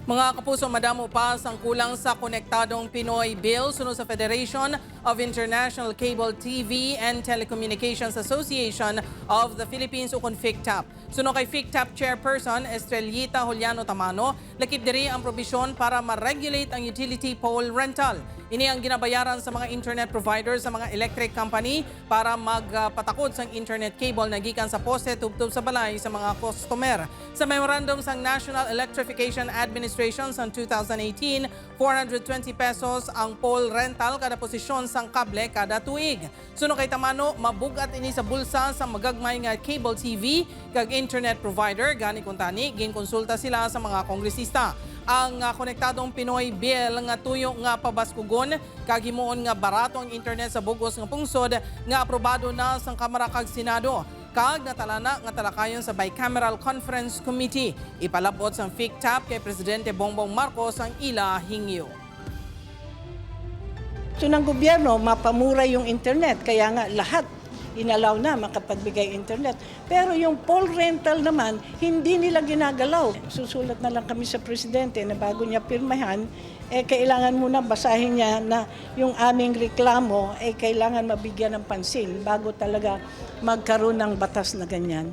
Mga kapuso, madamo pa ang kulang sa Konektadong Pinoy Bill sunod sa Federation of International Cable TV and Telecommunications Association of the Philippines o FICTAP. Sunod kay FICTAP Chairperson Estrellita Juliano Tamano, lakip diri ang probisyon para ma-regulate ang utility pole rental. Ini ang ginabayaran sa mga internet providers sa mga electric company para magpatakod sa internet cable na gikan sa poste tubtob sa balay sa mga customer. Sa memorandum sa National Electrification Administration sa 2018, 420 pesos ang pole rental kada posisyon sang kable kada tuig. Suno kay Tamano, mabugat ini sa bulsa sa magagmay nga cable TV kag internet provider gani kuntani ginkonsulta sila sa mga kongresista. Ang Konektadong Pinoy Bill nga tuyo nga pabaskugon kag himuon nga barato ang internet sa bugos nga pungsod nga aprobado na sa Kamara kag Senado. Kag natalana nga talakayon sa Bicameral Conference Committee. Ipalabot sa FICTAP kay Presidente Bongbong Marcos ang ila hingyo. So ng gobyerno, mapamura yung internet, kaya nga lahat inalaw na makapagbigay internet. Pero yung pole rental naman, hindi nila ginagalaw. Susulat na lang kami sa Presidente na bago niya pirmahan, kailangan muna basahin niya na yung aming reklamo kailangan mabigyan ng pansin bago talaga magkaroon ng batas na ganyan.